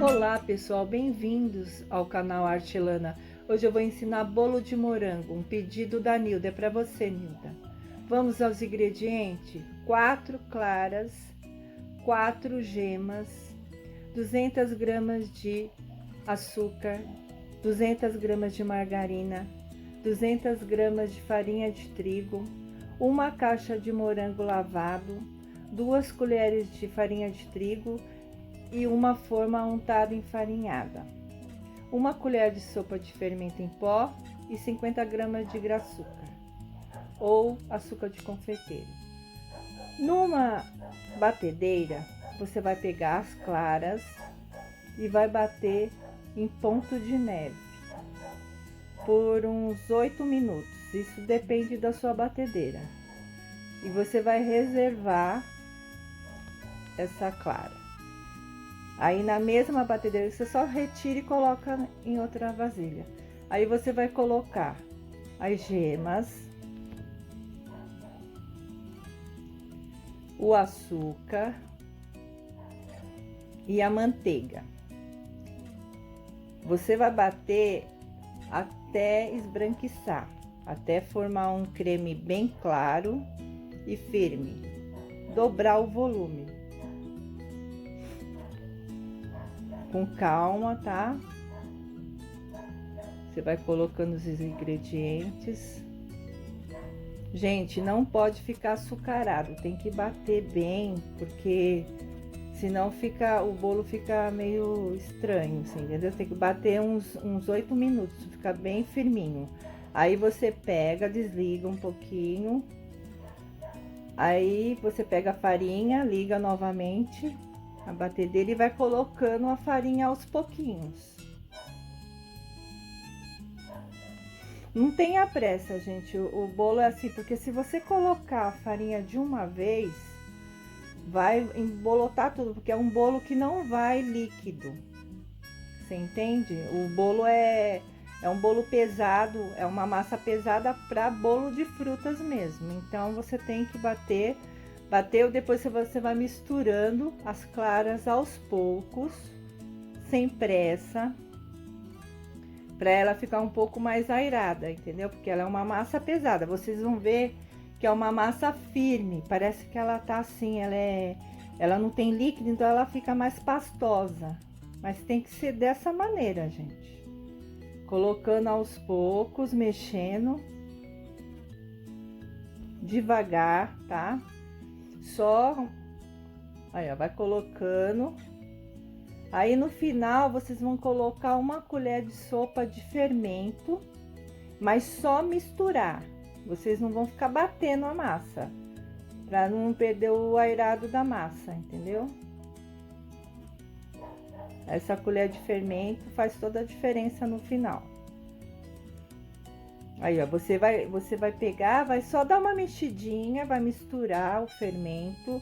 Olá pessoal, bem-vindos ao canal Artelana. Hoje eu vou ensinar bolo de morango, um pedido da Nilda, é para você, Nilda. Vamos aos ingredientes: 4 claras, 4 gemas, 200 gramas de açúcar, 200 gramas de margarina, 200 gramas de farinha de trigo, uma caixa de morango lavado, 2 colheres de farinha de trigo e uma forma untada enfarinhada, uma colher de sopa de fermento em pó e 50 gramas de açúcar ou açúcar de confeiteiro. Numa batedeira, você vai pegar as claras e vai bater em ponto de neve por uns 8 minutos, isso depende da sua batedeira. E você vai reservar essa clara. Aí na mesma batedeira você só retira e coloca em outra vasilha. Aí você vai colocar as gemas, o açúcar e a manteiga. Você vai bater até esbranquiçar, até formar um creme bem claro e firme. Dobrar o volume. Com calma, tá? Você vai colocando os ingredientes. Gente, não pode ficar açucarado, tem que bater bem, porque senão o bolo fica meio estranho, assim, entendeu? Tem que bater uns 8 minutos, fica bem firminho. Aí você pega, desliga um pouquinho. Aí você pega a farinha, liga novamente a batedeira e vai colocando a farinha aos pouquinhos. Não tenha pressa, gente, o bolo é assim, porque se você colocar a farinha de uma vez, vai embolotar tudo, porque é um bolo que não vai líquido. Você entende? O bolo é um bolo pesado, é uma massa pesada para bolo de frutas mesmo. Então você tem que bater. Bateu, depois você vai misturando as claras aos poucos, sem pressa, para ela ficar um pouco mais airada, entendeu? Porque ela é uma massa pesada. Vocês vão ver que é uma massa firme, parece que ela tá assim, ela não tem líquido, então ela fica mais pastosa. Mas tem que ser dessa maneira, gente. Colocando aos poucos, mexendo devagar, tá? Só aí, ó, vai colocando. Aí no final vocês vão colocar uma colher de sopa de fermento, mas só misturar. Vocês não vão ficar batendo a massa, para não perder o airado da massa, entendeu? Essa colher de fermento faz toda a diferença no final. Aí, ó, você vai pegar, vai só dar uma mexidinha, vai misturar o fermento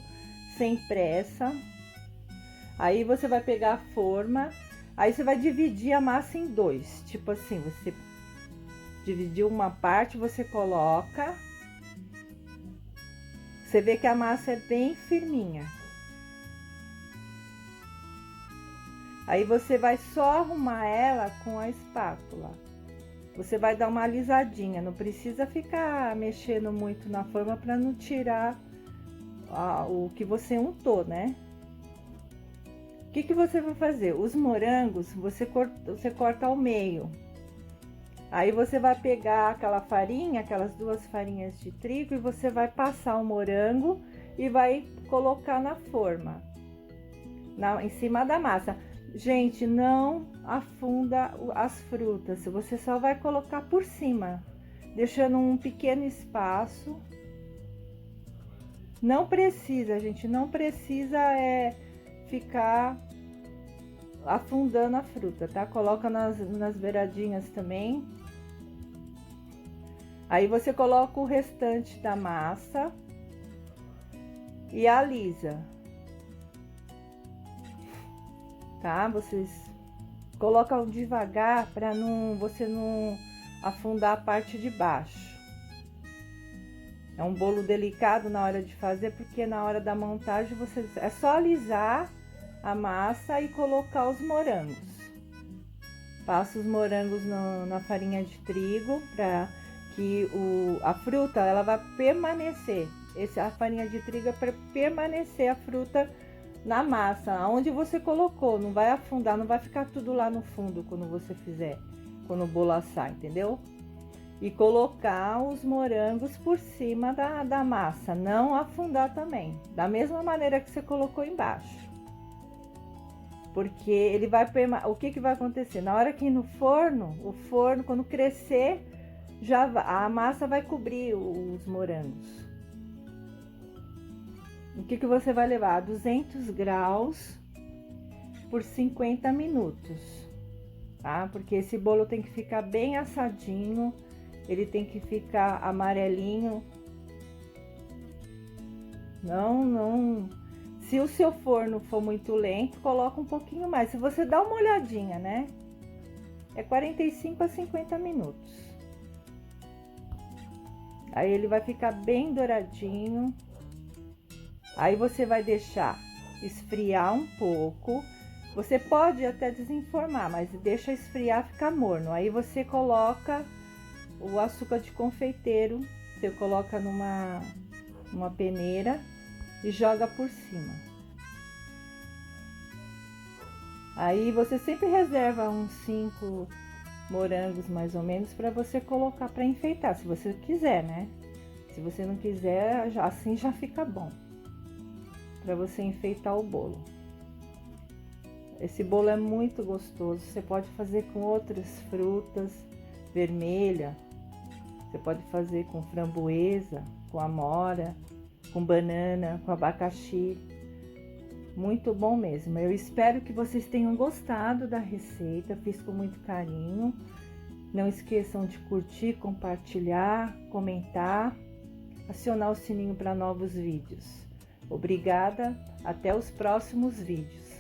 sem pressa. Aí você vai pegar a forma, aí você vai dividir a massa em dois. Tipo assim, você dividiu uma parte, você coloca. Você vê que a massa é bem firminha. Aí você vai só arrumar ela com a espátula. Você vai dar uma alisadinha, não precisa ficar mexendo muito na forma para não tirar o que você untou, né? O que você vai fazer? Os morangos você corta ao meio. Aí você vai pegar aquela farinha, aquelas 2 farinhas de trigo, e você vai passar o morango e vai colocar na forma, em cima da massa. Gente, não afunda as frutas, você só vai colocar por cima, deixando um pequeno espaço. Não precisa, gente, não precisa ficar afundando a fruta, tá? Coloca nas beiradinhas também. Aí você coloca o restante da massa e alisa. Tá? Vocês colocam devagar para você não afundar a parte de baixo. É um bolo delicado na hora de fazer, porque na hora da montagem é só alisar a massa e colocar os morangos. Passa os morangos na farinha de trigo para que a fruta ela vai permanecer. A farinha de trigo é para permanecer a fruta na massa, onde você colocou, não vai afundar, não vai ficar tudo lá no fundo quando você fizer, quando o bolo assar, entendeu? E colocar os morangos por cima da massa, não afundar também, da mesma maneira que você colocou embaixo. Porque ele vai o que vai acontecer? Na hora que ir no forno, o forno quando crescer, a massa vai cobrir os morangos. O que você vai levar? A 200 graus por 50 minutos, tá? Porque esse bolo tem que ficar bem assadinho, ele tem que ficar amarelinho. Não. Se o seu forno for muito lento, coloca um pouquinho mais. Se você dá uma olhadinha, né? É 45 a 50 minutos. Aí ele vai ficar bem douradinho. Aí você vai deixar esfriar um pouco. Você pode até desenformar, mas deixa esfriar, ficar morno. Aí você coloca o açúcar de confeiteiro. Você coloca numa peneira e joga por cima. Aí você sempre reserva uns 5 morangos mais ou menos para você colocar para enfeitar, se você quiser, né? Se você não quiser, assim já fica bom para você enfeitar o bolo. Esse bolo é muito gostoso. Você pode fazer com outras frutas vermelha. Você pode fazer com framboesa, com amora, com banana, com abacaxi. Muito bom mesmo. Eu espero que vocês tenham gostado da receita. Fiz com muito carinho. Não esqueçam de curtir, compartilhar, comentar, acionar o sininho para novos vídeos. Obrigada, até os próximos vídeos.